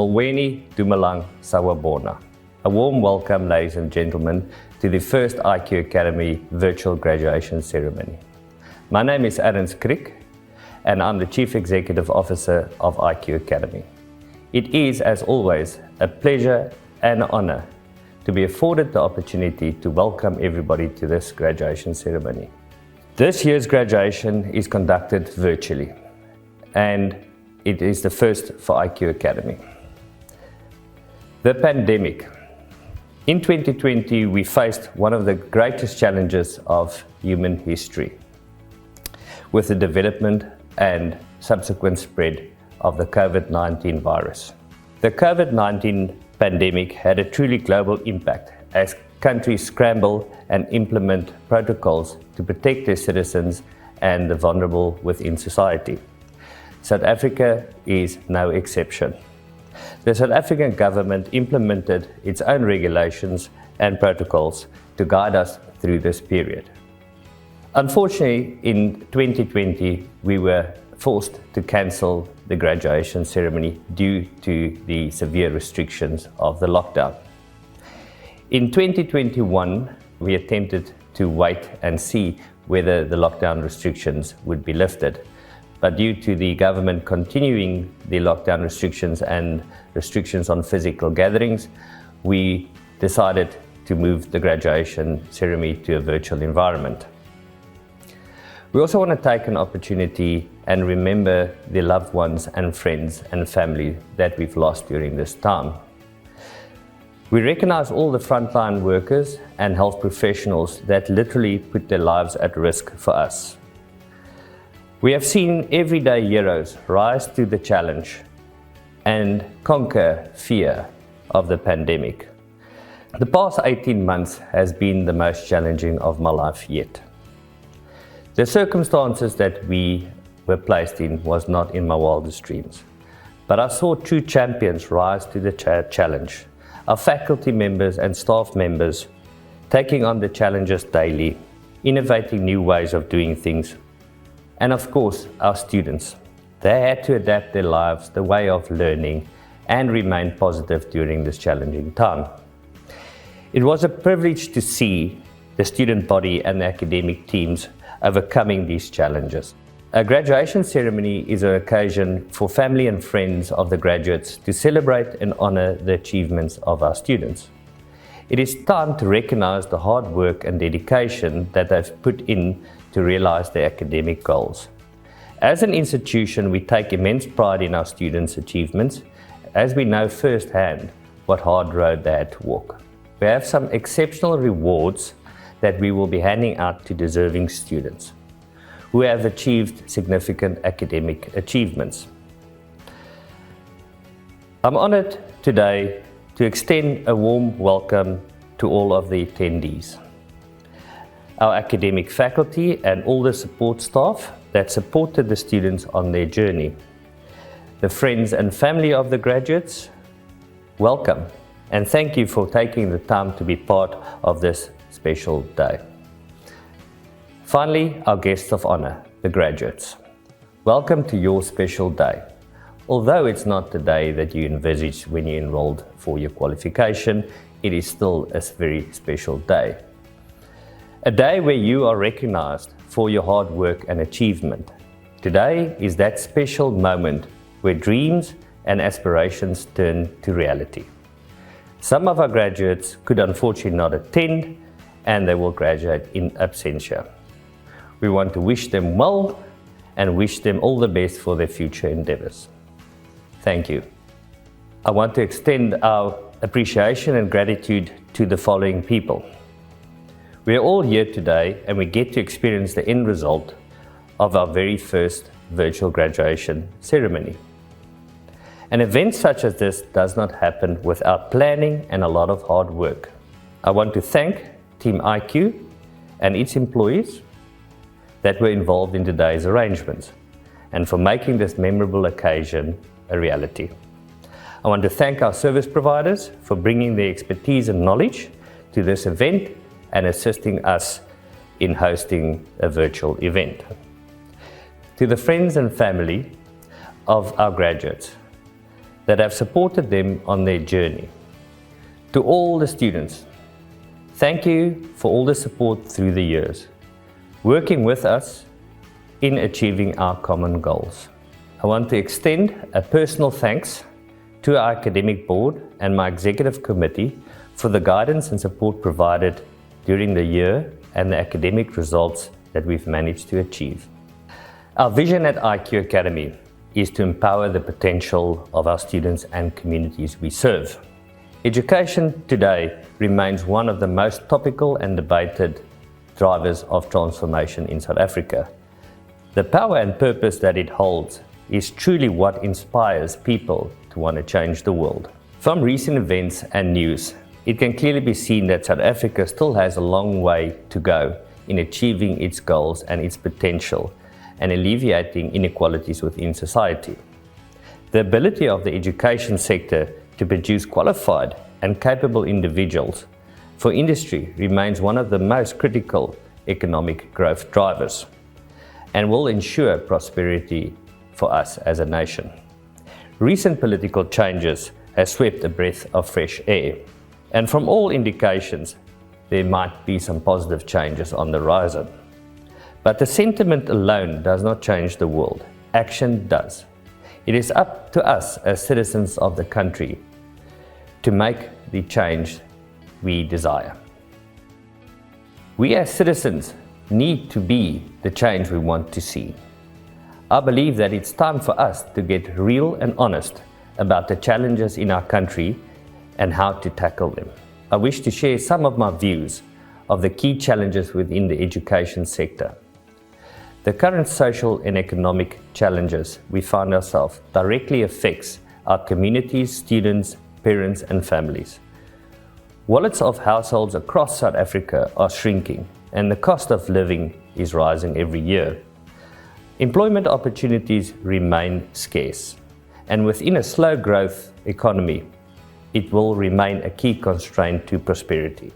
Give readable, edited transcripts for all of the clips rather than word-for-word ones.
Molweni Dumelang Sawabona. A warm welcome, ladies and gentlemen, to the first IQ Academy virtual graduation ceremony. My name is Arends Kriek, and I'm the Chief Executive Officer of IQ Academy. It is, as always, a pleasure and honor to be afforded the opportunity to welcome everybody to this graduation ceremony. This year's graduation is conducted virtually, and it is the first for IQ Academy. The pandemic. In 2020, we faced one of the greatest challenges of human history with the development and subsequent spread of the COVID-19 virus. The COVID-19 pandemic had a truly global impact as countries scramble and implement protocols to protect their citizens and the vulnerable within society. South Africa is no exception. The South African government implemented its own regulations and protocols to guide us through this period. Unfortunately, in 2020, we were forced to cancel the graduation ceremony due to the severe restrictions of the lockdown. In 2021, we attempted to wait and see whether the lockdown restrictions would be lifted. But due to the government continuing the lockdown restrictions and restrictions on physical gatherings, we decided to move the graduation ceremony to a virtual environment. We also want to take an opportunity and remember the loved ones and friends and family that we've lost during this time. We recognize all the frontline workers and health professionals that literally put their lives at risk for us. We have seen everyday heroes rise to the challenge and conquer fear of the pandemic. The past 18 months has been the most challenging of my life yet. The circumstances that we were placed in was not in my wildest dreams, but I saw true champions rise to the challenge. Our faculty members and staff members taking on the challenges daily, innovating new ways of doing things. And of course, our students. They had to adapt their lives, the way of learning, and remain positive during this challenging time. It was a privilege to see the student body and the academic teams overcoming these challenges. A graduation ceremony is an occasion for family and friends of the graduates to celebrate and honor the achievements of our students. It is time to recognize the hard work and dedication that they've put in to realize their academic goals. As an institution, we take immense pride in our students' achievements, as we know firsthand what hard road they had to walk. We have some exceptional rewards that we will be handing out to deserving students who have achieved significant academic achievements. I'm honored today to extend a warm welcome to all of the attendees, our academic faculty and all the support staff that supported the students on their journey. The friends and family of the graduates, welcome, and thank you for taking the time to be part of this special day. Finally, our guests of honor, the graduates. Welcome to your special day. Although it's not the day that you envisaged when you enrolled for your qualification, it is still a very special day. A day where you are recognized for your hard work and achievement. Today is that special moment where dreams and aspirations turn to reality. Some of our graduates could unfortunately not attend, and they will graduate in absentia. We want to wish them well and wish them all the best for their future endeavors. Thank you. I want to extend our appreciation and gratitude to the following people. We are all here today and we get to experience the end result of our very first virtual graduation ceremony. An event such as this does not happen without planning and a lot of hard work. I want to thank Team IQ and its employees that were involved in today's arrangements and for making this memorable occasion a reality. I want to thank our service providers for bringing their expertise and knowledge to this event and assisting us in hosting a virtual event. To the friends and family of our graduates, that have supported them on their journey. To all the students, thank you for all the support through the years, working with us in achieving our common goals. I want to extend a personal thanks to our academic board and my executive committee for the guidance and support provided during the year and the academic results that we've managed to achieve. Our vision at IQ Academy is to empower the potential of our students and communities we serve. Education today remains one of the most topical and debated drivers of transformation in South Africa. The power and purpose that it holds is truly what inspires people to want to change the world. From recent events and news, it can clearly be seen that South Africa still has a long way to go in achieving its goals and its potential and alleviating inequalities within society. The ability of the education sector to produce qualified and capable individuals for industry remains one of the most critical economic growth drivers and will ensure prosperity for us as a nation. Recent political changes have swept a breath of fresh air, and from all indications, there might be some positive changes on the horizon. But the sentiment alone does not change the world. Action does. It is up to us as citizens of the country to make the change we desire. We as citizens need to be the change we want to see. I believe that it's time for us to get real and honest about the challenges in our country and how to tackle them. I wish to share some of my views of the key challenges within the education sector. The current social and economic challenges we find ourselves directly affects our communities, students, parents and families. Wallets of households across South Africa are shrinking and the cost of living is rising every year. Employment opportunities remain scarce, and within a slow growth economy, it will remain a key constraint to prosperity.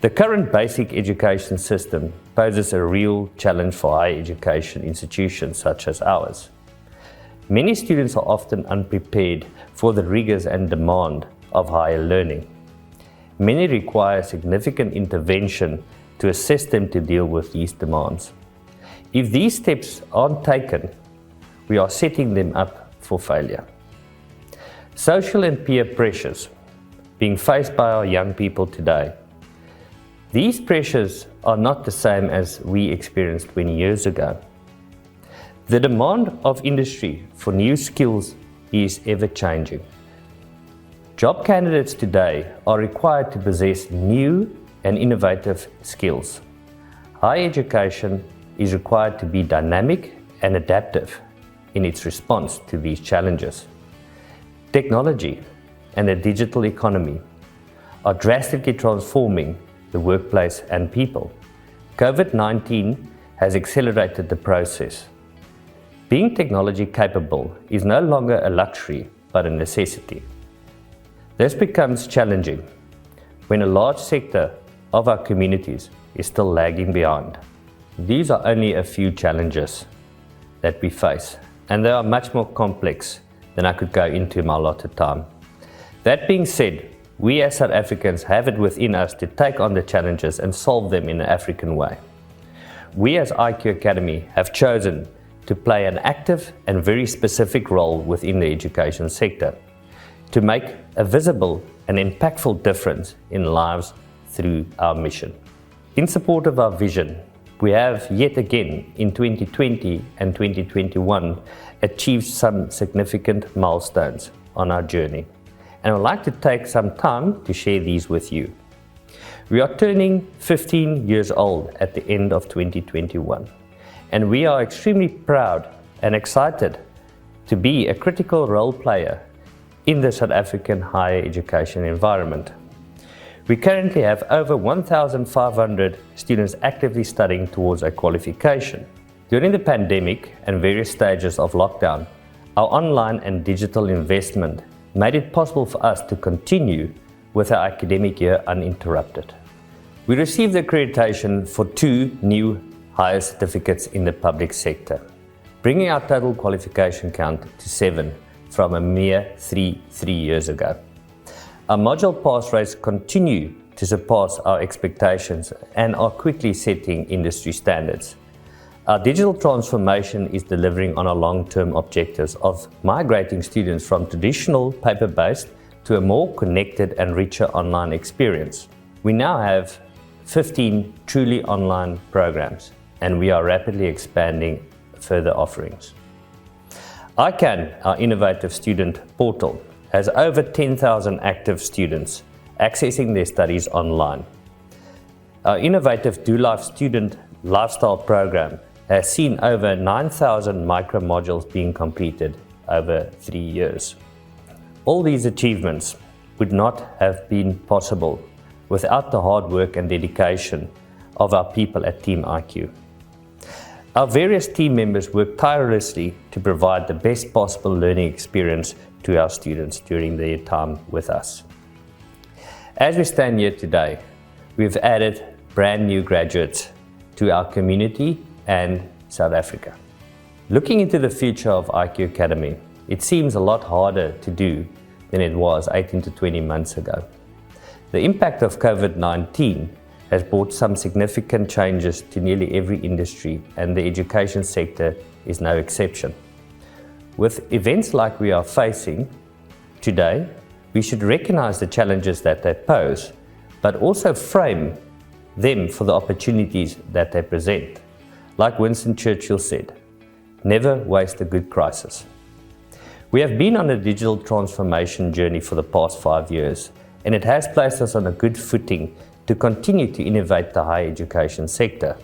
The current basic education system poses a real challenge for higher education institutions such as ours. Many students are often unprepared for the rigors and demand of higher learning. Many require significant intervention to assist them to deal with these demands. If these steps aren't taken, we are setting them up for failure. Social and peer pressures being faced by our young people today. These pressures are not the same as we experienced 20 years ago. The demand of industry for new skills is ever changing. Job candidates today are required to possess new and innovative skills. Higher education is required to be dynamic and adaptive in its response to these challenges. Technology and the digital economy are drastically transforming the workplace and people. COVID-19 has accelerated the process. Being technology capable is no longer a luxury, but a necessity. This becomes challenging when a large sector of our communities is still lagging behind. These are only a few challenges that we face, and they are much more complex than I could go into in my allotted time. That being said, we as South Africans have it within us to take on the challenges and solve them in an African way. We as IQ Academy have chosen to play an active and very specific role within the education sector to make a visible and impactful difference in lives through our mission. In support of our vision, we have yet again in 2020 and 2021 achieved some significant milestones on our journey, and I would like to take some time to share these with you. We are turning 15 years old at the end of 2021, and we are extremely proud and excited to be a critical role player in the South African higher education environment. We currently have over 1,500 students actively studying towards a qualification. During the pandemic and various stages of lockdown, our online and digital investment made it possible for us to continue with our academic year uninterrupted. We received accreditation for 2 new higher certificates in the public sector, bringing our total qualification count to 7 from a mere three years ago. Our module pass rates continue to surpass our expectations and are quickly setting industry standards. Our digital transformation is delivering on our long-term objectives of migrating students from traditional paper-based to a more connected and richer online experience. We now have 15 truly online programs, and we are rapidly expanding further offerings. ICANN, our innovative student portal, has over 10,000 active students accessing their studies online. Our innovative Do Life student lifestyle program has seen over 9,000 micro-modules being completed over 3 years. All these achievements would not have been possible without the hard work and dedication of our people at Team IQ. Our various team members work tirelessly to provide the best possible learning experience to our students during their time with us. As we stand here today, we've added brand new graduates to our community and South Africa. Looking into the future of IQ Academy, it seems a lot harder to do than it was 18 to 20 months ago. The impact of COVID-19 has brought some significant changes to nearly every industry, and the education sector is no exception. With events like we are facing today, we should recognize the challenges that they pose, but also frame them for the opportunities that they present. Like Winston Churchill said, never waste a good crisis. We have been on a digital transformation journey for the past 5 years, and it has placed us on a good footing to continue to innovate the higher education sector.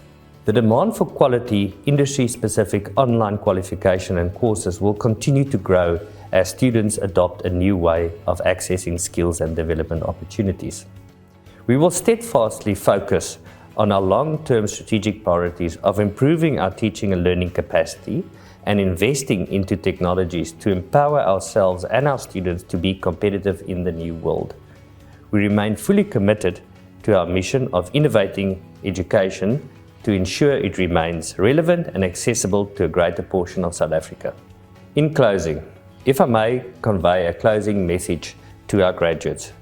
The demand for quality, industry-specific online qualification and courses will continue to grow as students adopt a new way of accessing skills and development opportunities. We will steadfastly focus on our long-term strategic priorities of improving our teaching and learning capacity and investing into technologies to empower ourselves and our students to be competitive in the new world. We remain fully committed to our mission of innovating education to ensure it remains relevant and accessible to a greater portion of South Africa. In closing, if I may convey a closing message to our graduates,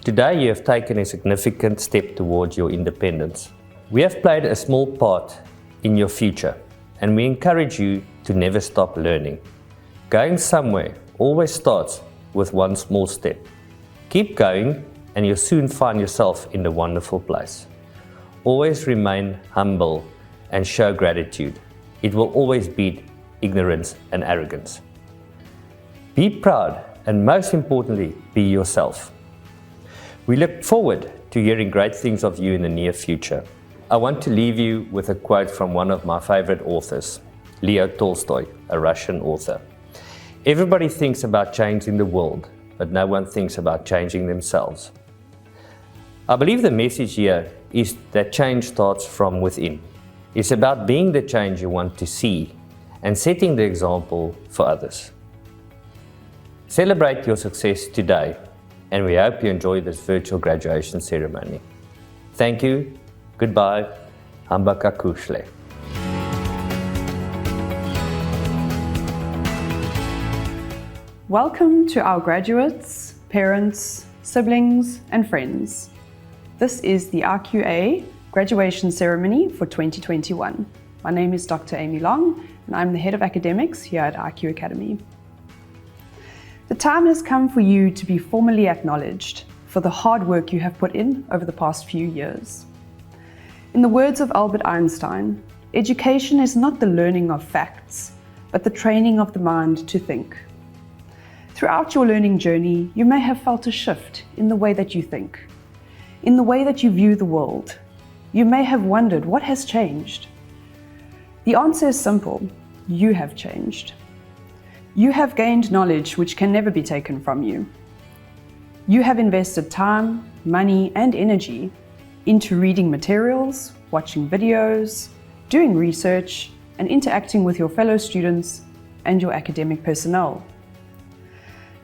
today you have taken a significant step towards your independence. We have played a small part in your future, and we encourage you to never stop learning. Going somewhere always starts with one small step. Keep going, and you'll soon find yourself in a wonderful place. Always remain humble and show gratitude. It will always beat ignorance and arrogance. Be proud, and most importantly, be yourself. We look forward to hearing great things of you in the near future. I want to leave you with a quote from one of my favorite authors, Leo Tolstoy, a Russian author. Everybody thinks about changing the world, but no one thinks about changing themselves. I believe the message here is that change starts from within. It's about being the change you want to see and setting the example for others. Celebrate your success today, and we hope you enjoy this virtual graduation ceremony. Thank you. Goodbye. Hamba kakushle. Welcome to our graduates, parents, siblings, and friends. This is the RQA graduation ceremony for 2021. My name is Dr. Amy Long, and I'm the Head of Academics here at IQ Academy. The time has come for you to be formally acknowledged for the hard work you have put in over the past few years. In the words of Albert Einstein, education is not the learning of facts, but the training of the mind to think. Throughout your learning journey, you may have felt a shift in the way that you think, in the way that you view the world. You may have wondered what has changed. The answer is simple: you have changed. You have gained knowledge which can never be taken from you. You have invested time, money, and energy into reading materials, watching videos, doing research, and interacting with your fellow students and your academic personnel.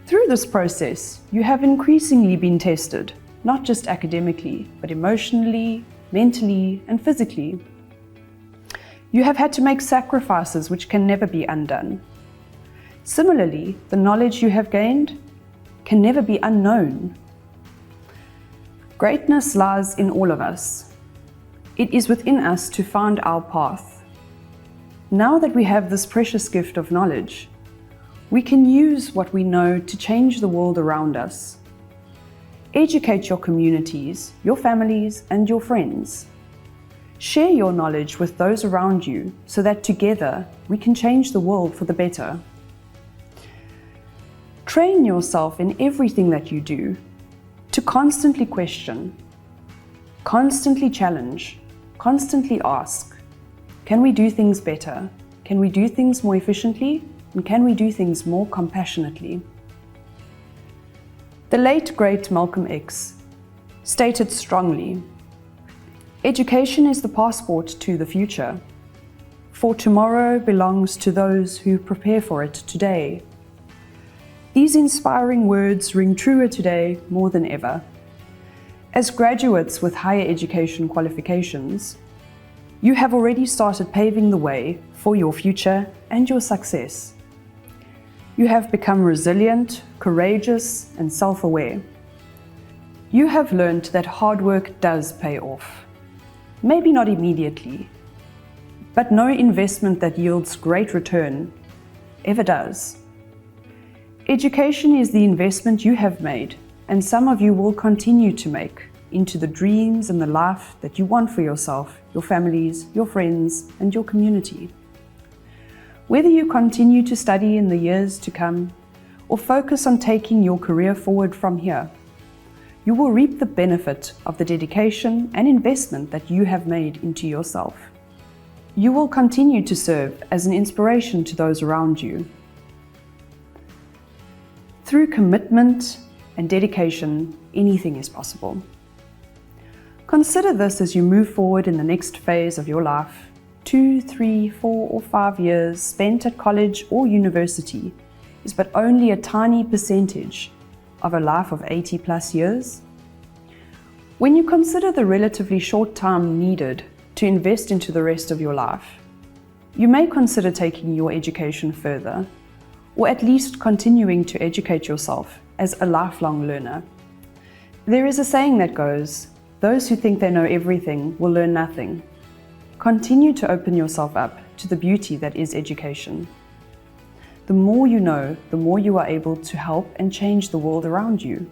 Through this process, you have increasingly been tested, not just academically, but emotionally, mentally, and physically. You have had to make sacrifices which can never be undone. Similarly, the knowledge you have gained can never be unknown. Greatness lies in all of us. It is within us to find our path. Now that we have this precious gift of knowledge, we can use what we know to change the world around us. Educate your communities, your families, and your friends. Share your knowledge with those around you so that together we can change the world for the better. Train yourself in everything that you do to constantly question, constantly challenge, constantly ask, can we do things better? Can we do things more efficiently? And can we do things more compassionately? The late great Malcolm X stated strongly, "Education is the passport to the future, for tomorrow belongs to those who prepare for it today." These inspiring words ring truer today more than ever. As graduates with higher education qualifications, you have already started paving the way for your future and your success. You have become resilient, courageous, and self-aware. You have learned that hard work does pay off. Maybe not immediately, but no investment that yields great return ever does. Education is the investment you have made, and some of you will continue to make, into the dreams and the life that you want for yourself, your families, your friends, and your community. Whether you continue to study in the years to come, or focus on taking your career forward from here, you will reap the benefit of the dedication and investment that you have made into yourself. You will continue to serve as an inspiration to those around you. Through commitment and dedication, anything is possible. Consider this as you move forward in the next phase of your life. 2, 3, 4, or 5 years spent at college or university is but only a tiny percentage of a life of 80+ years. When you consider the relatively short time needed to invest into the rest of your life, you may consider taking your education further, or at least continuing to educate yourself as a lifelong learner. There is a saying that goes, "Those who think they know everything will learn nothing." Continue to open yourself up to the beauty that is education. The more you know, the more you are able to help and change the world around you.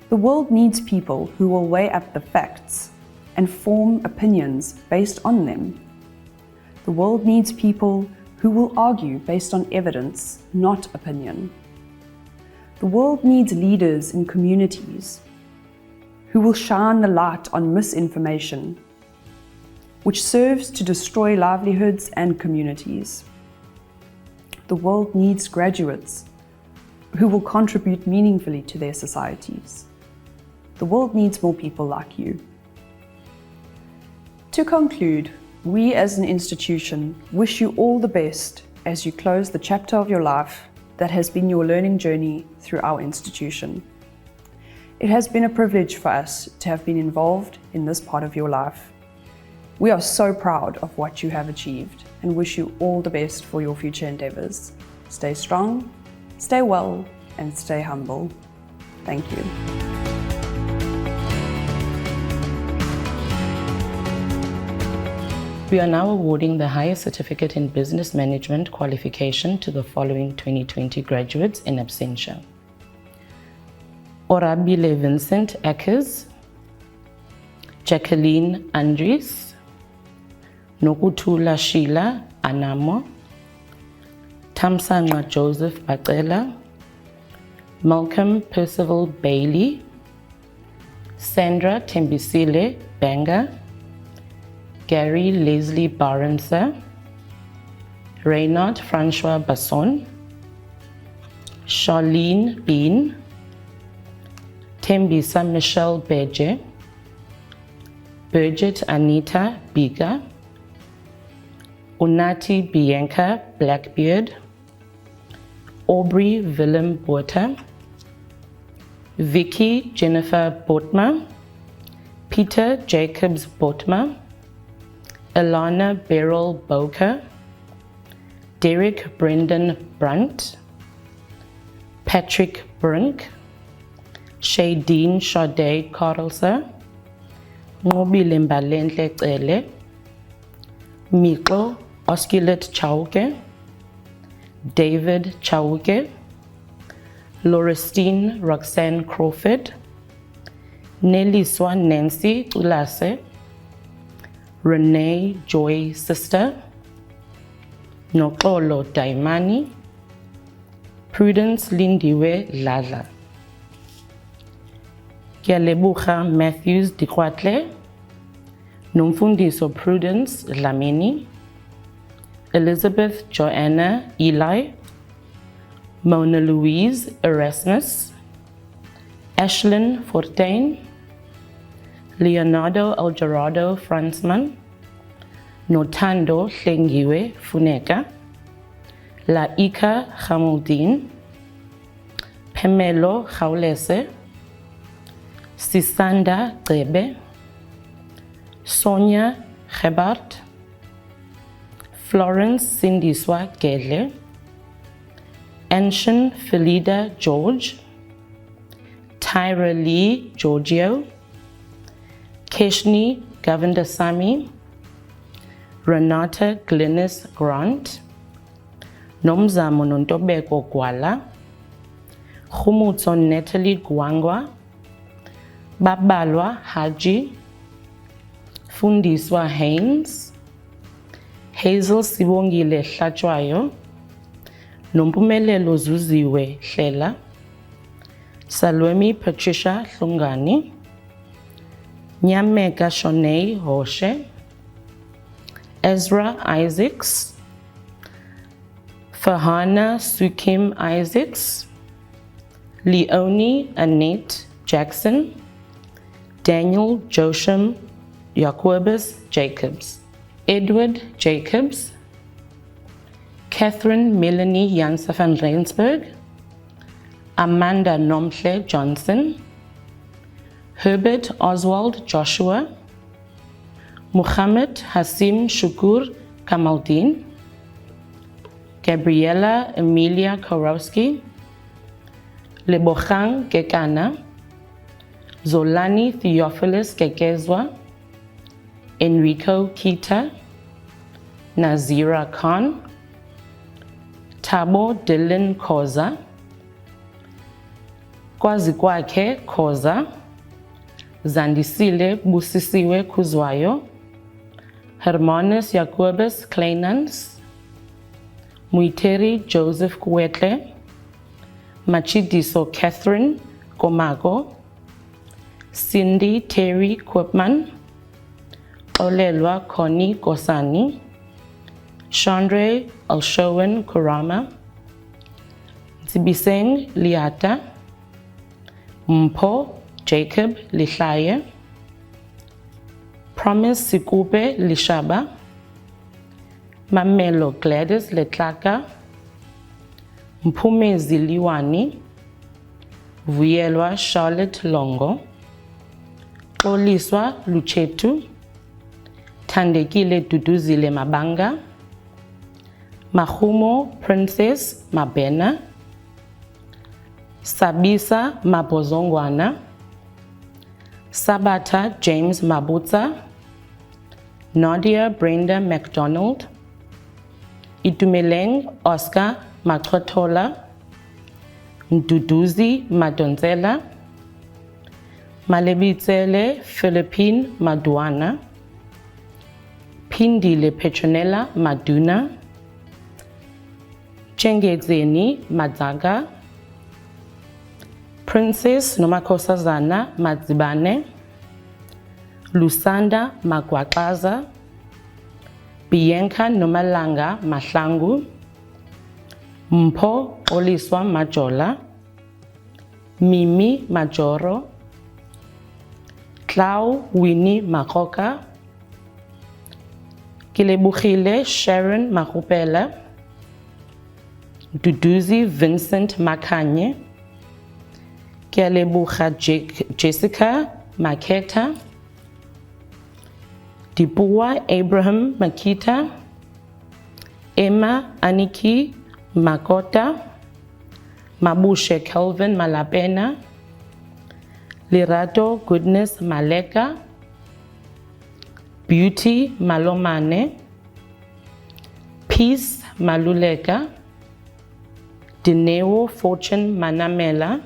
The world needs people who will weigh up the facts and form opinions based on them. The world needs people who will argue based on evidence, not opinion. The world needs leaders in communities who will shine the light on misinformation, which serves to destroy livelihoods and communities. The world needs graduates who will contribute meaningfully to their societies. The world needs more people like you. To conclude, we as an institution wish you all the best as you close the chapter of your life that has been your learning journey through our institution. It has been a privilege for us to have been involved in this part of your life. We are so proud of what you have achieved and wish you all the best for your future endeavors. Stay strong, stay well, and stay humble. Thank you. We are now awarding the highest certificate in business management qualification to the following 2020 graduates in absentia: Orabile Vincent Akers, Jacqueline Andries, Nokutula Sheila Anamo, Tamsanqa Joseph Bacela, Malcolm Percival Bailey, Sandra Tembisile Banga, Gary Leslie Barenser, Reynard Francois Basson, Charlene Bean, Tembisa Michelle Beje, Bridget Anita Biga, Unati Bianca Blackbeard, Aubrey Willem Botha, Vicky Jennifer Botma, Peter Jacobs Botma, Elana Beryl Boker, Derek Brendan Brunt, Patrick Brink, Shadeen Sade Carlser, Nqobile Mbalenhle Cele, Miko Osculet Chauke, David Chauke, Laurestine Roxanne Crawford, Neliswa Nancy Ulase, Renee Joy Sister, Noxolo Daimani, Prudence Lindiwe Lala. Kialebucha Matthews Dikwatle, Nomfundiso Prudence Lamini, Elizabeth Joanna Eli, Mona Louise Erasmus, Ashlyn Fortain, Leonardo Algerado Fransman, Notando Hlengiwe Funeka, Laika Hamuldin, Pemelo Gaulese, Sisanda Grebe, Sonia Gebart, Florence Sindiswa Gedle, Anshin Felida George, Tyra Lee Giorgio, Keshni Govindasamy, Renata Glennis Grant, Nomzamo Nontobeko Gwala, Khumutso Natalie Gwangwa, Babalwa Haji, Fundiswa Haynes, Hazel Sibongile Hlatshwayo, Nompumelelo Zuziwe Hlela, Salwemi Patricia Hlungani, Nyameka Shonei Hoshe, Ezra Isaacs, Fahana Sukim Isaacs, Leonie Annette Jackson, Daniel Josham Jacobus Jacobs, Edward Jacobs, Catherine Melanie Janse van Rensburg, Amanda Nomhle Johnson, Herbert Oswald Joshua, Muhammad Hasim Shukur Kamaldeen, Gabriela Emilia Korowski, Lebogang Gekana, Zolani Theophilus Gekezwa, Enrico Kita, Nazira Khan, Tabo Dylan Koza, Kwazikwakhe Koza, Zandisile Busisiwe Kuzwayo, Hermanus Jacobus Kleinans, Muiteri Joseph Kwetle, Machidiso Catherine Komago, Cindy Terry Quipman, Olelwa Connie Kosani, Chandre Alshowen Kurama, Zibiseng Liata, Mpo Jacob Lihlaye, Promise Sikupe Lishaba, Mamelo Gladys Letlaka, Mpume Ziliwani, Vuyelwa Charlotte Longo, Xoliswa Luchetu, Thandekile Duduzile Mabanga, Mahumo Princess Mabena, Sabisa Mabozongwana, Sabata James Mabutsa, Nadia Brenda McDonald, Itumeleng Oscar Machotola, Nduduzi Madonzela, Malebitsele Philippine Maduana, Pindile Petronella Maduna, Chengezeni Madzaga, Princess Nomakosazana Madzibane, Lusanda Magwakaza, Bianca Nomalanga Mahlangu, Mpho Oliswa Majola, Mimi Majoro, Clau Winnie Makoka, Kilebugile Sharon Mahupela, Duduzi Vincent Makanye, Kialebucha Jessica Maketa, Dipua Abraham Makita, Emma Aniki Makota, Mabushe Kelvin Malapena, Lirato Goodness Maleka, Beauty Malomane, Peace Maluleka, Dineo Fortune Manamela,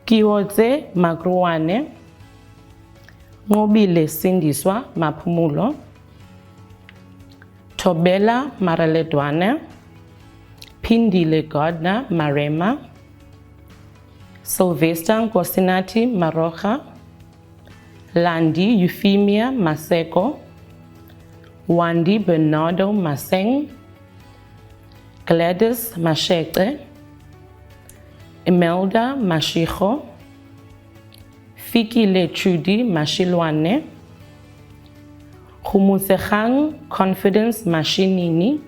Kiwoze Magruane, Ngobile Sindiswa Mapumulo, Tobela Maraledwane, Pindile Gardner Marema, Sylvester Ngosinati Maroja, Landi Euphemia Maseko, Wandi Bernardo Maseng, Gladys Masheke, Imelda Mashicho, Fikile Trudy Mashilwane, Humusehang Confidence Mashinini,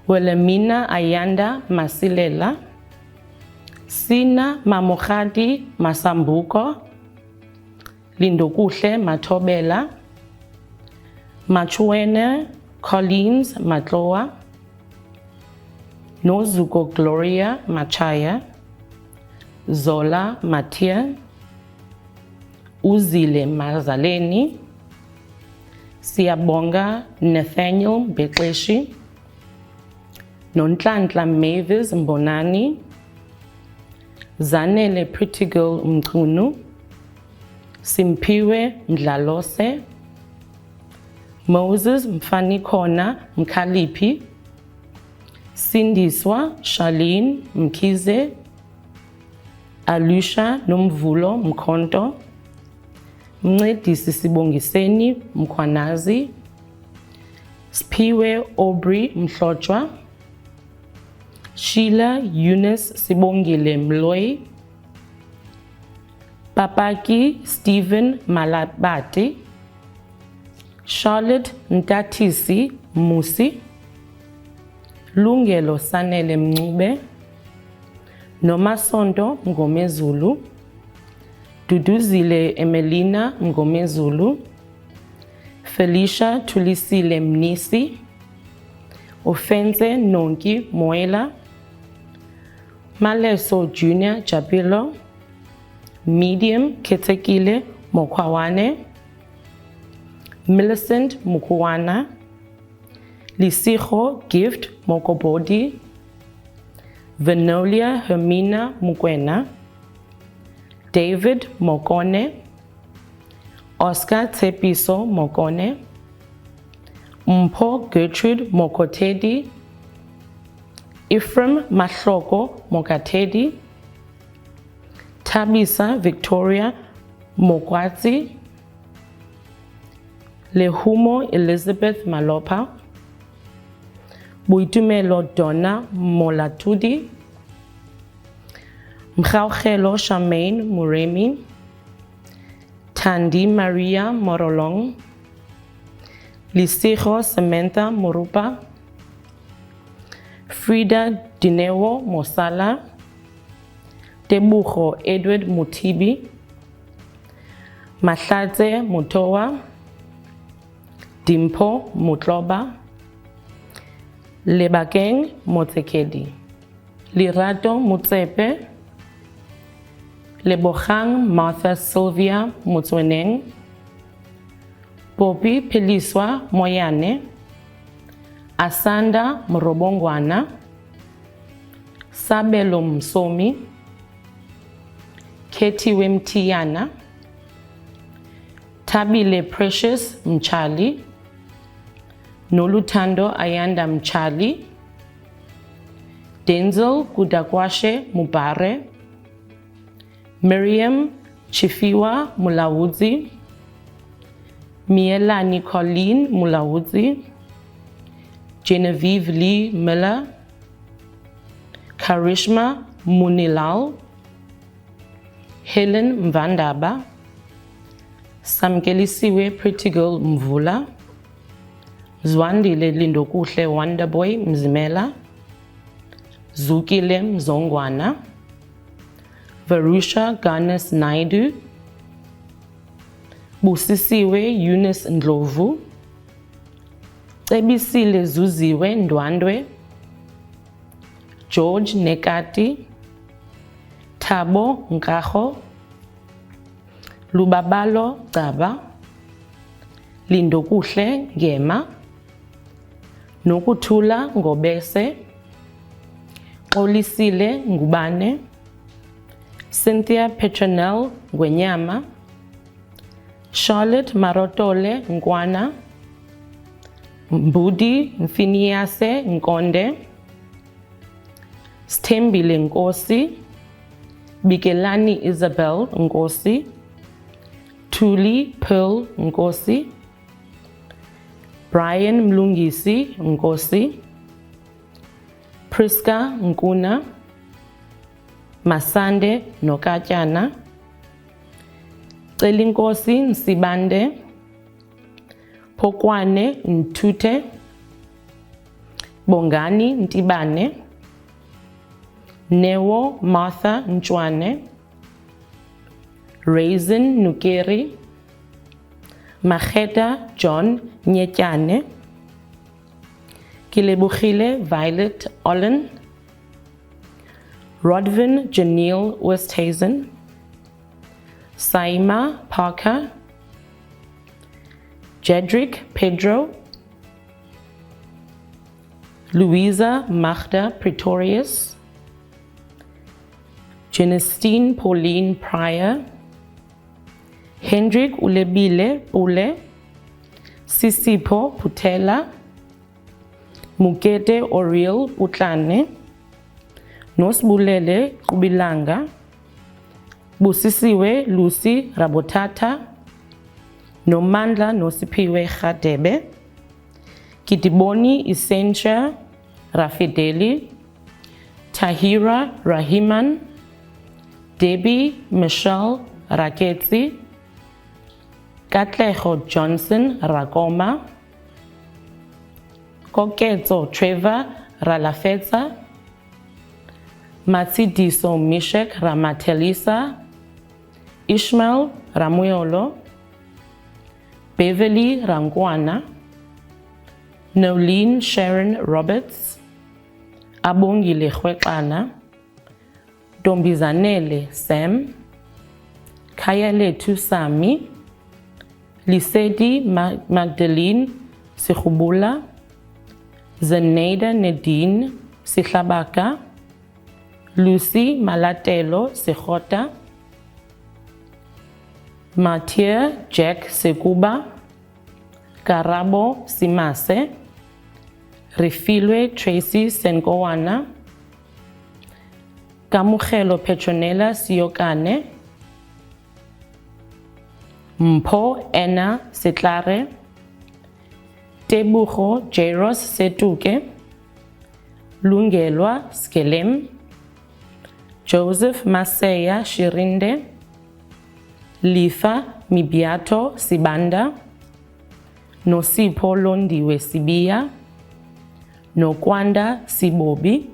Welemina Ayanda Masilela, Sina Mamokhadi Masambuko, Lindokuhle Matobela, Machuene Collins Matloa, Nozuko Gloria Machaya, Zola Matia, Uzile Mazaleni, Siyabonga Nathaniel Bekleshi, Nontlantla Mavis Mbonani, Zanele Pretty Girl Mkunu, Simpiwe Mdlalose, Moses Mfanikona Mkalipi, Sindiswa Charlene Mkize, Alusha Nomvulo Mkonto, Mncedisi Sibongiseni Mkhwanazi, Spiwe Aubrey Mhlotshwa, Sheila Eunice Sibongile Mloyi, Papaki Stephen Malabati, Charlotte Ntatisi Musi, Lungelo Sanele Mncube, Nomasonto Mngomezulu, Duduzile Emelina Mngomezulu, Felicia Tulisile Mnisi, Ofense Nonki Moela, Maleso Junior Japilo, Medium Ketekile Mokwawane, Millicent Mukuwana, Lisijo Gift Mokobodi, Venolia Hermina Mukwena, David Mokone, Oscar Tepiso Mokone, Mpho Gertrude Mokotedi, Ephraim Mahloko Mokatedi, Tabisa Victoria Mokwati, Lehumo Elizabeth Malopa, Buitumelo Donna Molatudi, Mkhaukhelo Charmaine Muremi, Tandi Maria Morolong, Lisijo Samantha Morupa, Frida Dinewo Mosala, Tebucho Edward Mutibi, Mahlatse Mutowa, Dimpo Mutloba, Lebakeng Motsekedi, Lirato Mutsepe, Lebohang Martha Sylvia Mutsweneng, Popi Peliswa Moyane, Asanda Mrobongwana, Sabelo Msomi, Keti Wemtiana, Tabile Precious Mchali, Nolutando Ayanda Mchali, Denzel Kudakwashe Mubare, Miriam Chifiwa Mulawudzi, Mielani Colleen Mulawudzi, Genevieve Lee Miller, Karishma Munilal, Helen Mvandaba, Samkelisiwe Pretty Girl Mvula, Zwandile Lindokuhle Wonderboy Mzimela, Zukile Mzongwana, Varusha Ganes Naidu, Busisiwe Eunice Ndlovu, Cebisile Zuziwe Ndwandwe, George Nekati, Thabo Nkago, Lubabalo Gcaba, Lindokuhle Ngema, Nokuthula Ngobese, Xolisile Ngubane, Cynthia Petronel Ngwenyama, Charlotte Marotole Ngwana, Mbudi Mfiniase Nkonde, Stembile Nkosi, Bikelani Isabel Nkosi, Thuli Pearl Nkosi, Brian Mlungisi Nkosi, Priska Nkuna, Masande Nokatyana, Celinkosi Nsibande, Pokwane Ntute, Bongani Ntibane, Newo Martha Nchwane, Raisin Nukeri, Mageta John Nyetyane, Kilebogile Violet Ollen, Rodvin Janelle Westhazen, Saima Parker, Jedrick Pedro, Louisa Magda Pretorius, Jenestine Pauline Pryor, Hendrik Ulebile Pule, Sisipho Putela, Mukete Oriel Utlane, Nosbulele Kubilanga, Busisiwe Lucy Rabotata, Nomandla Nosipiwe Khadebe, Kitiboni Essentia Rafideli, Tahira Rahiman, Debbie Michelle Raketsi, Katleho Johnson Rakoma, Koketso Trevor Ralafetsa, Matsidiso Mishek Ramatelisa, Ishmael Ramuolo, Beverly Rangwana, Nolene Sharon Roberts, Abongile Khweqana, Dombizanele Sam, Kayaletu Sami, Lisedi Magdalene Sikhubula, Zenaida Nadine Sihlabaka, Lucy Malatelo Sikhota, Mathieu Jack Sekuba, Karabo Simase, Refilwe Tracy Senkowana, Kamugelo Petronella Siokane, Mpho Ena Setlare, Tebugo Jairus Setuke, Lungelwa Skelem, Joseph Maseya Shirinde, Lifa Mibiato Sibanda, Nosipho Londiwe Sibia, Nokwanda Sibobi,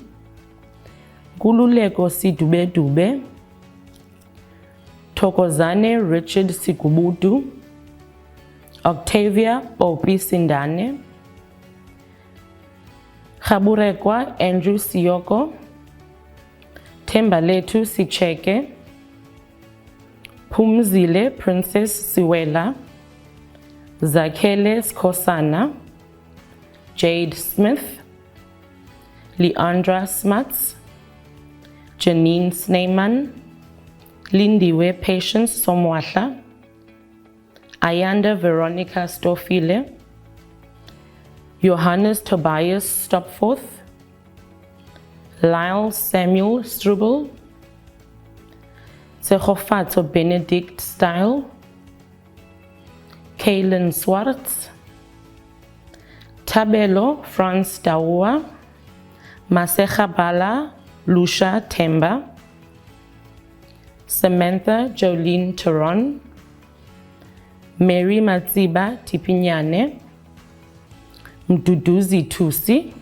Kululeko Sidube Dube, Thokozane Richard Sikubutu, Octavia Popi Sindane, Khaburekwa Andrew Siyoko, Thembaletu Sicheke, Phumzile Princess Siwela, Zakhele Skosana, Jade Smith, Leandra Smuts, Janine Sneyman, Lindiwe Patience Somwahla, Ayanda Veronica Stofile, Johannes Tobias Stopforth, Lyle Samuel Strubel, Sehofato Benedict Style, Kaylin Swartz, Tabelo Franz Daua, Masecha Bala Lucia Temba, Samantha Jolene Turon, Mary Matsiba Tipinyane, Mduduzi Tusi,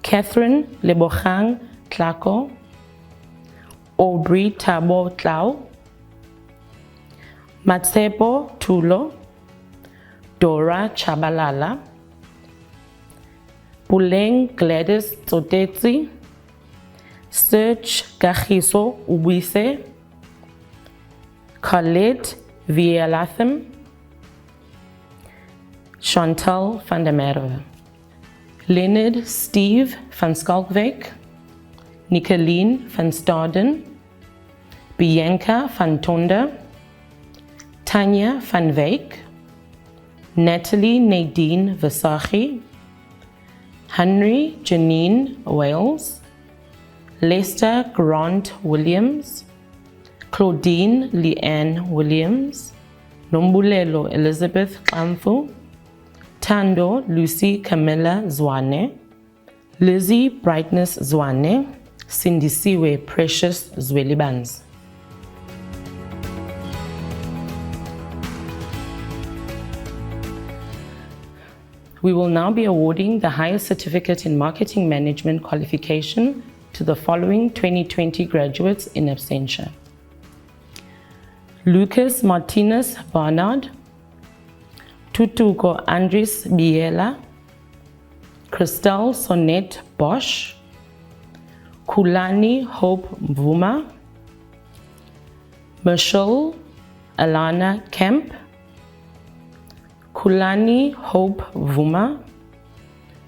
Catherine Lebohang Tlako, Aubrey Tabo Tlau, Matsepo Tulo, Dora Chabalala, Puleng Gladys Tsotetsi, Serge Kagiso Ubise, Khaled Vialatham, Chantal van der Merwe, Leonard Steve van Skalkwyk, Nicoline van Staden, Bianca van Tonda, Tanya van Wyk, Natalie Nadine Versace, Henry Janine Wales, Lester Grant Williams, Claudine Leanne Williams, Nombulelo Elizabeth Kamfu, Tando Lucy Camilla Zwane, Lizzie Brightness Zwane, Sindisiwe Precious Zwelibans. We will now be awarding the highest certificate in marketing management qualification to the following 2020 graduates in absentia. Lucas Martinez Barnard, Tutuko Andres Biela, Christelle Sonette Bosch, Kulani Hope Mvuma, Michelle Alana Kemp, Kulani Hope Vuma,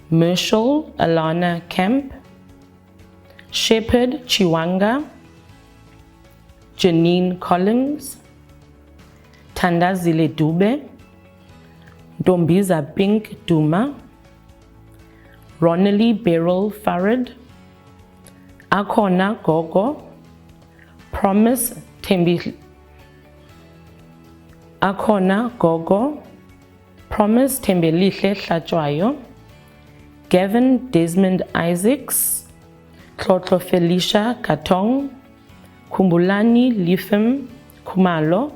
Michelle Alana Kemp, Shepherd Chiwanga, Janine Collins, Thandazile Dube, Dombiza Pink Duma, Ronely Beryl Farad, Akona Gogo, Promise Tembi, Akona Gogo, Promise Tembelihle Hlachwayo, Gavin Desmond Isaacs, Tlotlo Felicia Katong, Kumbulani Lifem Kumalo,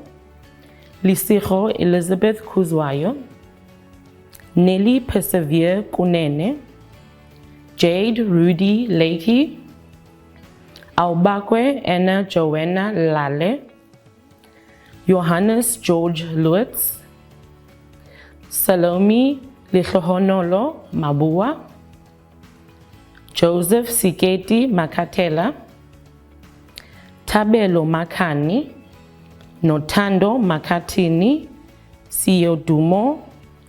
Lisiho Elizabeth Kuzwayo, Nelly Persevere Kunene, Jade Rudy Lakey, Aubakwe Anna Joanna Lale, Johannes George Lutz, Salome Lihlohonolo Mabua, Joseph Siketi Makatela, Tabelo Makani, Notando Makatini, Siodumo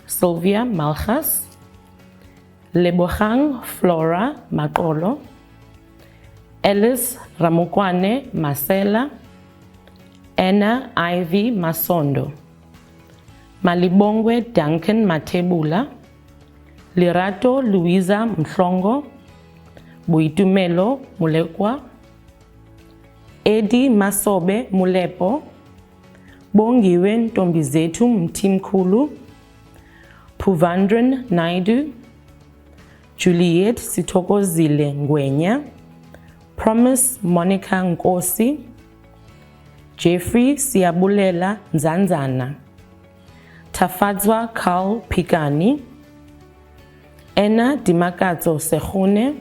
Sylvia Malchas, Lebohang Flora Makolo, Ellis Ramukwane Marcela, Anna Ivy Masondo, Malibongwe Duncan Matebula, Lirato Luisa Mhlongo, Buitumelo Mulekwa, Eddie Masobe Mulepo, Bongiwe Ntombizethu Mtimkhulu, Puvandran Naidu, Juliet Sithokozile Ngwenya, Promise Monica Nkosi, Jeffrey Siabulela Nzanzana, Tafadzwa Carl Pikani, Ena Dimakatso Sehune,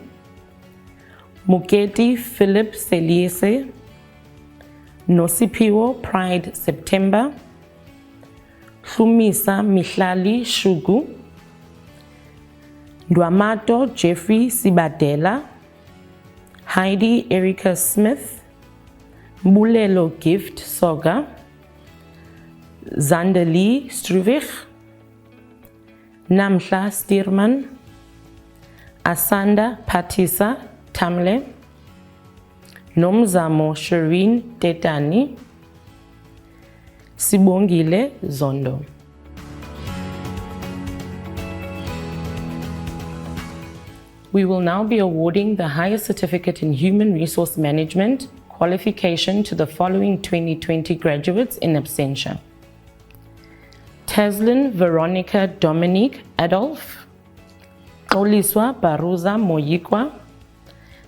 Muketi Philip Seliese, Nosipiwo Pride September, Hlumisa Mihlali Shugu, Ndwamato Jeffrey Sibadela, Heidi Erica Smith, Mbulelo Gift Soga, Zandali Struvich, Namhla Stierman, Asanda Patisa Tamle, Nomzamo Shireen Tetani, Sibongile Zondo. We will now be awarding the highest certificate in human resource management qualification to the following 2020 graduates in absentia. Taslin Veronica Dominique Adolf, Oliswa Baruza Moyikwa,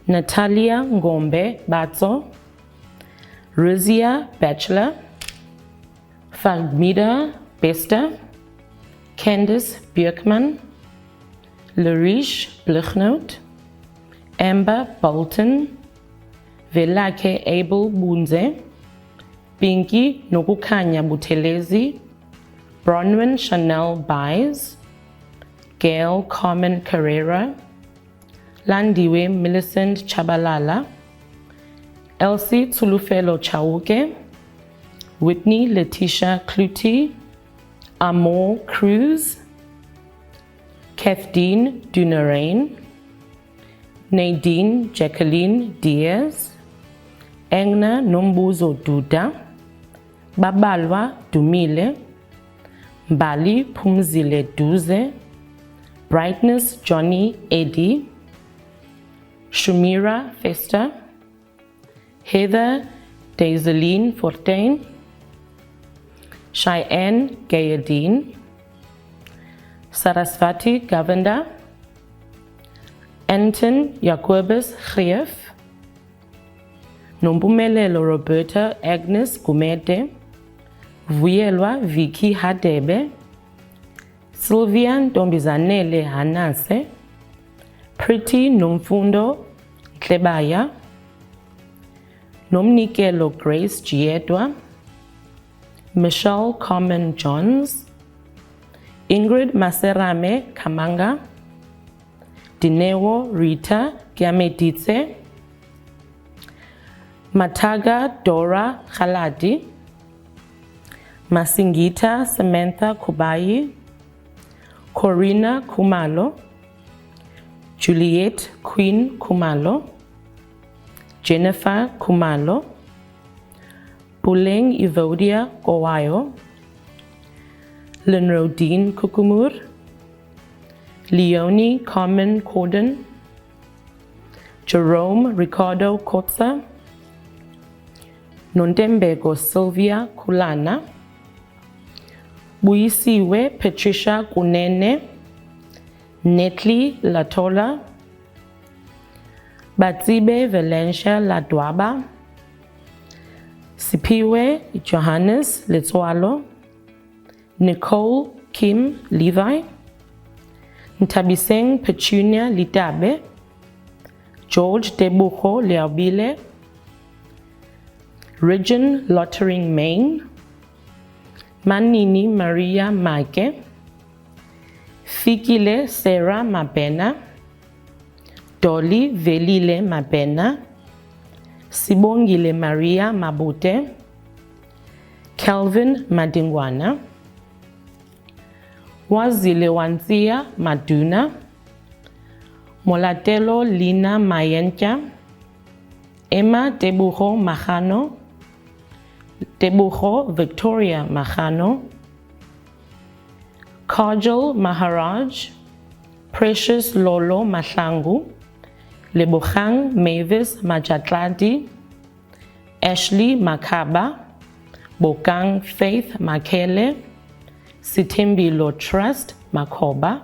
Natalia Ngombe Batso, Rizia Bachelor, Falmida Bester, Candice Björkman, Larish Blichnout, Amber Bolton, Velake Abel Bunze, Binky Nokukanya Butelezi, Bronwyn Chanel Baez, Gail Carmen Carrera, Landiwe Millicent Chabalala, Elsie Tulufelo Chauke, Whitney Letitia Clutie, Amor Cruz, Kathleen Dunarain, Nadine Jacqueline Diaz, Engna Nombuzo Duda, Babalwa Dumile, Bali Pumzile Duze, Brightness Johnny Eddy, Shumira Festa, Heather Daiseline Fortain, Cheyenne Gayadine, Sarasvati Govender, Anton Jacobus Grief, Nombumelelo Roberta Agnes Gumede, Vuyelwa Vicky Hadebe, Sylvia Ntombizanele Hanase, Pretty Nomfundo Klebaya, Nomnikelo Grace Giedwa, Michelle Carmen Johns, Ingrid Maserame Kamanga, Dinewo Rita Giameditse, Mataga Dora Khaladi, Masingita Samantha Kubayi, Corina Kumalo, Juliet Queen Kumalo, Jennifer Kumalo, Puleng Evodia Gowayo, Lenrodine Kukumur, Leonie Carmen Corden, Jerome Ricardo Kotza, Nondembego Sylvia Kulana, Buisiwe Patricia Kunene, Netli Latola, Batsibe Valencia Ladwaba, Sipiwe Johannes Letwalo, Nicole Kim Levi, Ntabiseng Petunia Litabe, George Debucho Leabile, Regin Lottering Main, Manini Maria Maike, Fikile Sarah Mabena, Dolly Velile Mabena, Sibongile Maria Mabute, Calvin Madingwana, Wazile Wanzia Maduna, Molatelo Lina Mayentia, Emma Debucho Mahano, Debucho Victoria Mahano, Kajal Maharaj, Precious Lolo Mahlangu, Lebohang Mavis Majatladi, Ashley Makaba, Bokang Faith Makele, Sitimbilo Trust Makoba,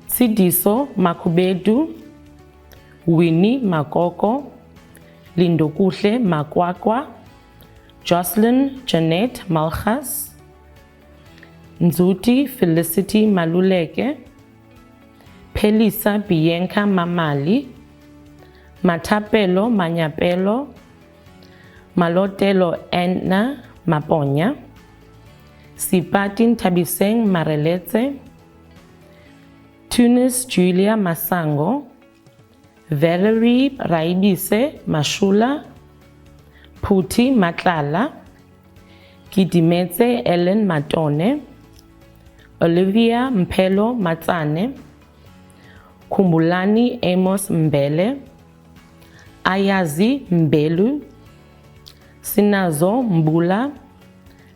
Sidiso Makubedu, Winnie Makoko, Lindokuhle Makwakwa, Jocelyn Janet Malchas, Nzuti Felicity Maluleke, Pelisa Bianca Mamali, Matapelo Manyapelo, Malotelo Anna Maponya, Sipatin Tabiseng Mareletse, Tunis Julia Masango, Valerie Raibise Mashula, Puti Matlala, Kidimetse Ellen Matone, Olivia Mpelo Matsane, Kumbulani Amos Mbele, Ayazi Mbelu, Sinazo Mbula,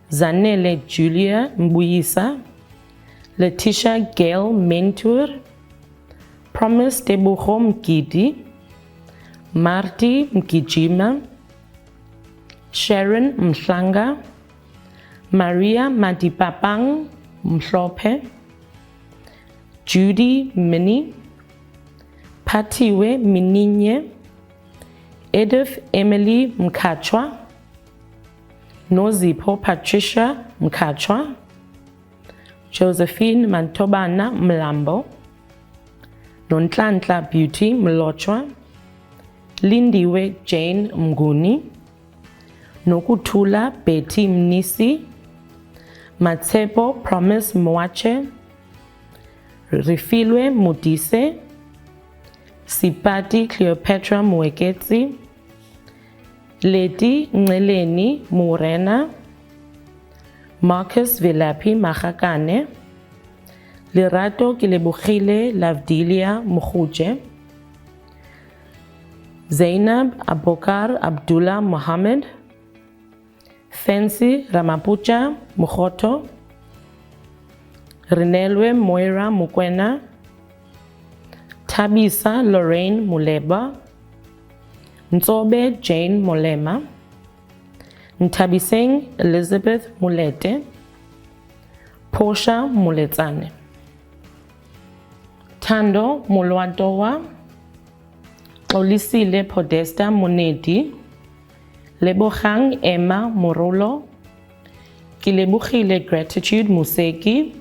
Zanele Julia Mbuyisa, Letitia Gail Mentor, Promise Debucho Mkidi, Marty Mkijima, Sharon Mhlanga, Maria Madipapang Mhlope, Judy Mini, Patiwe Mininye, Edith Emily Mkachwa, Nozipho Patricia Mkachwa, Josephine Mantobana Mlambo, Nontlantla Beauty Mlochwa, Lindiwe Jane Mguni, Nokuthula Betty Mnisi, Matsepo Promise Mwache, Rifilwe Mudise, Sipati Cleopatra Mweketsi, Leti Nceleni Murena, Marcus Vilapi Mahakane, Lerato Kilebogile Lavdilia Mukhuche, Zainab Abokar Abdullah Mohammed, Fancy Ramapucha Mukhoto, Renelwe Moira Mukwena, Tabisa Lorraine Muleba, Nzobe Jane Molema, Ntabiseng Elizabeth Mulete, Portia Muletsane, Tando Mulwadowa, Olisile Podesta Monedi, Lebohang Emma Morolo, Kilebuchile Gratitude Museki,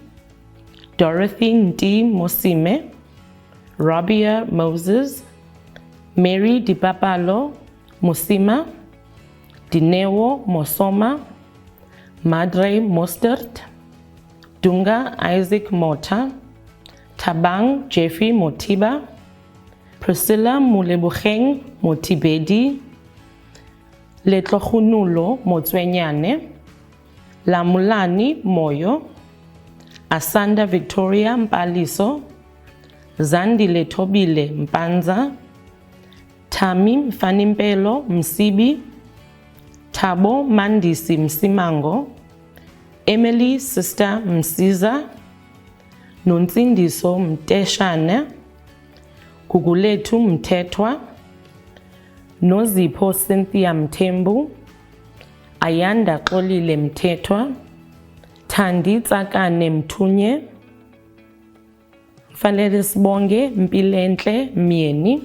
Dorothy Ndi Mosime, Rabia Moses, Mary Dipapalo Musima, Dinewo Mosoma, Madre Mostert, Dunga Isaac Mota, Tabang Jeffrey Motiba, Priscilla Mulebucheng Motibedi, Letlohunulo Motswenyane, Lamulani Moyo, Asanda Victoria Mpaliso, Zandi Letobile Mpanza, Tami Mfanimpelo Msibi, Tabo Mandisi Msimango, Emily Sister Msiza, Nonsindiso Mteshane, Kuguletu Mtetwa, Nozipho Cynthia Mtembu, Ayanda Xolile Mtetwa, Thandi Tsakane Mthunye, Fanele Sibonge Mpilenhle Myeni,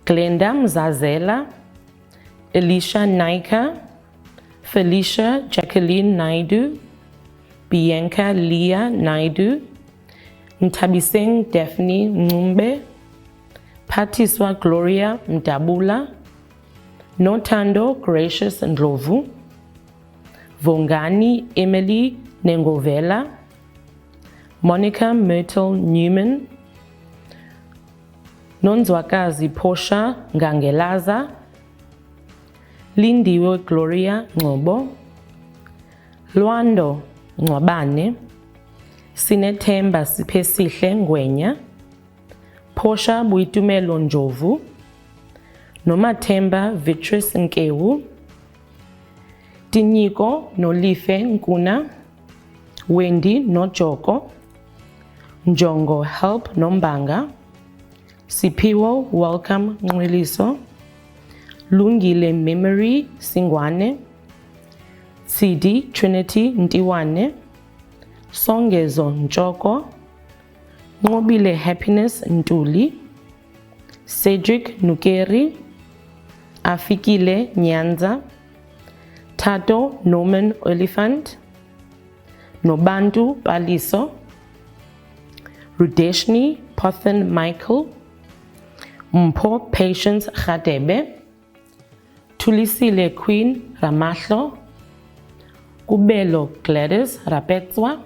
Glenda Mzazela, Elisha Naika, Felicia Jacqueline Naidu, Bianca Leah Naidu, Ntabiseng Daphne Ngumbe, Patiswa Gloria Mdabula, Notando Gracious Ndlovu, Vongani Emily Nengovela, Monica Myrtle Newman, Nonzwakazi Portia Ngangelaza, Lindiwe Gloria Ngobo, Lwando Ngwabane, Sinethemba Siphesihle Ngwenya, Portia Buitumelo Njovu, Nomathemba Vitris Nkewu, Tinyiko Nolife Nkuna, Wendy Nojoko, Njongo Help Nombanga, Sipiwo Welcome Nweliso, Lungile Memory Singwane, CD Trinity Ntiwane, Songezo Njoko, Ngobile Happiness Ntuli, Cedric Nukeri, Afikile Nyanza, Tato Norman Oliphant, Nobantu Paliso, Rudeshni Pothen Michael, Mpho Patience Khadebe, Tulisile Queen Ramahlo, Kubelo Gladys Rapetswa,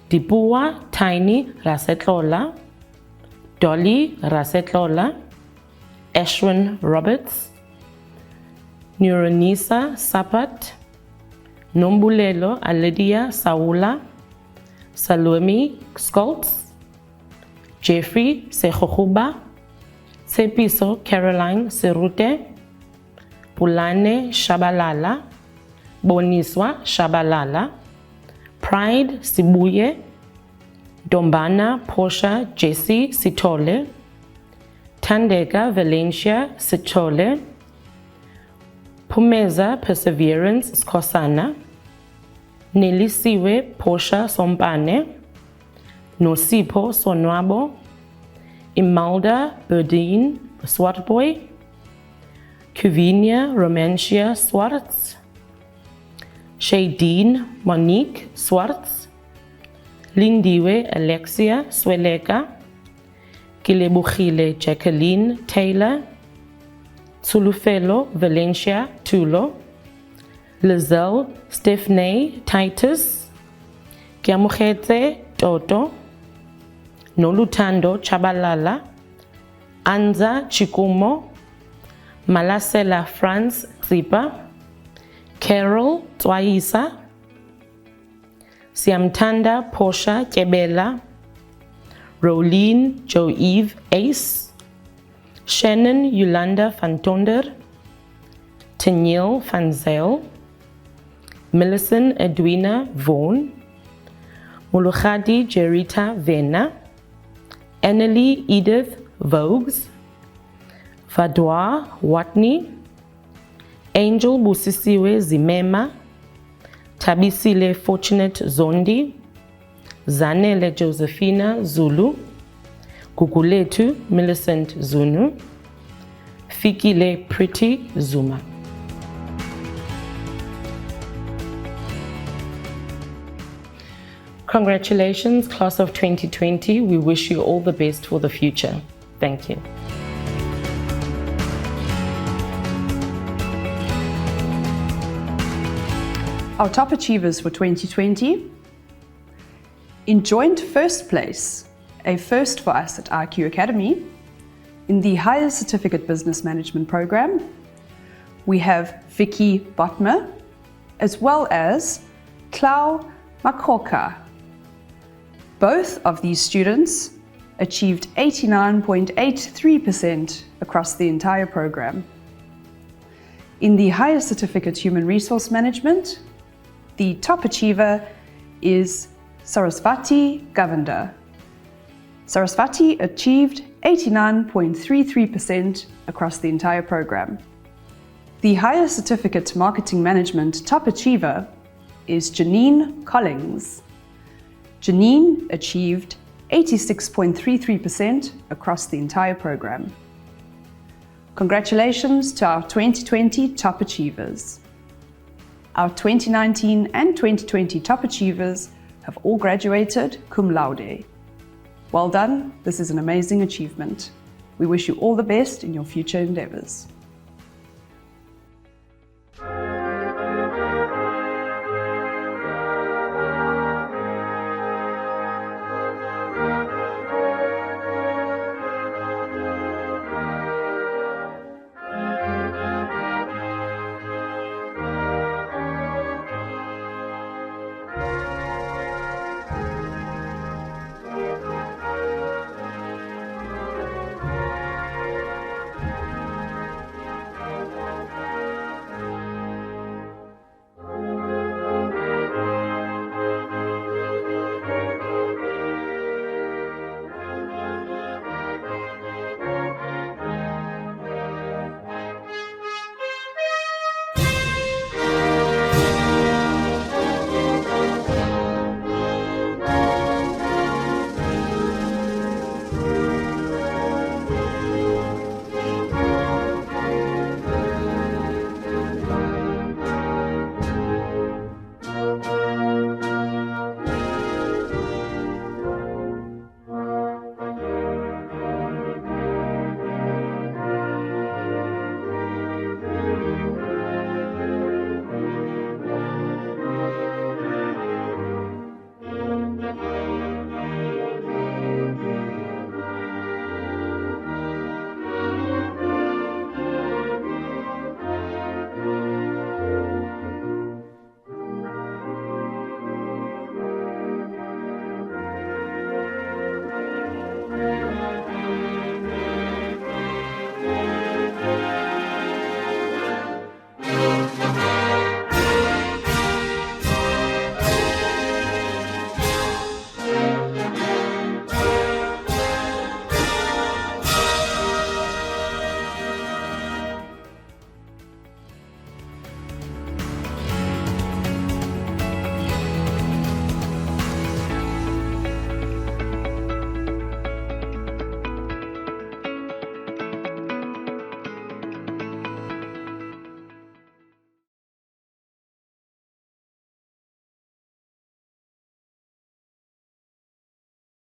Dipua Tiny Rasetlola, Dolly Rasetlola, Ashwin Roberts, Neuronisa Sapat, Nombulelo Alidia Saula, Salome Skoltz, Jeffrey Sehohuba, Sepiso Caroline Serute, Pulane Shabalala, Boniswa Shabalala, Pride Sibuye, Dombana Portia Jessie Sitole, Tandeka Valencia Sitole, Pumeza Perseverance Skosana, Nelisiwe Portia Sompane, Nosipho Sonwabo, Imelda Berdine Swartboy, Cuvinia Romantia Swartz, Shadine Monique Swartz, Lindiwe Alexia Sweleka, Kilebuchile Jacqueline Taylor, Tulufelo Valencia Tulo, Lizelle Stephanie Titus, Kiamukhetse Toto, Nolutando Chabalala, Anza Chikumo, Malasela Franz Zipa, Carol Twaisa, Siamtanda Portia Kebela, Rolene Joeve Ace, Shannon Yolanda van Tonder, Teniel van Zyl, Millicent Edwina Vaughan, Mulugadi Jerita Vena, Annalie Edith Vogues, Vadwa Watney, Angel Busisiwe Zimema, Tabisile Fortunate Zondi, Zanele Josephina Zulu, Guguletu Millicent Zunu, Fikile Pretty Zuma. Congratulations, class of 2020. We wish you all the best for the future. Thank you. Our top achievers for 2020. In joint first place, a first for us at IQ Academy, in the Higher Certificate Business Management program, we have Vicky Botmer, as well as Clau Makoka. Both of these students achieved 89.83% across the entire program. In the Higher Certificate Human Resource Management, the top achiever is Sarasvati Govender. Sarasvati achieved 89.33% across the entire program. The Higher Certificate Marketing Management top achiever is Janine Collings. Janine achieved 86.33% across the entire program. Congratulations to our 2020 top achievers. Our 2019 and 2020 top achievers have all graduated cum laude. Well done, this is an amazing achievement. We wish you all the best in your future endeavors.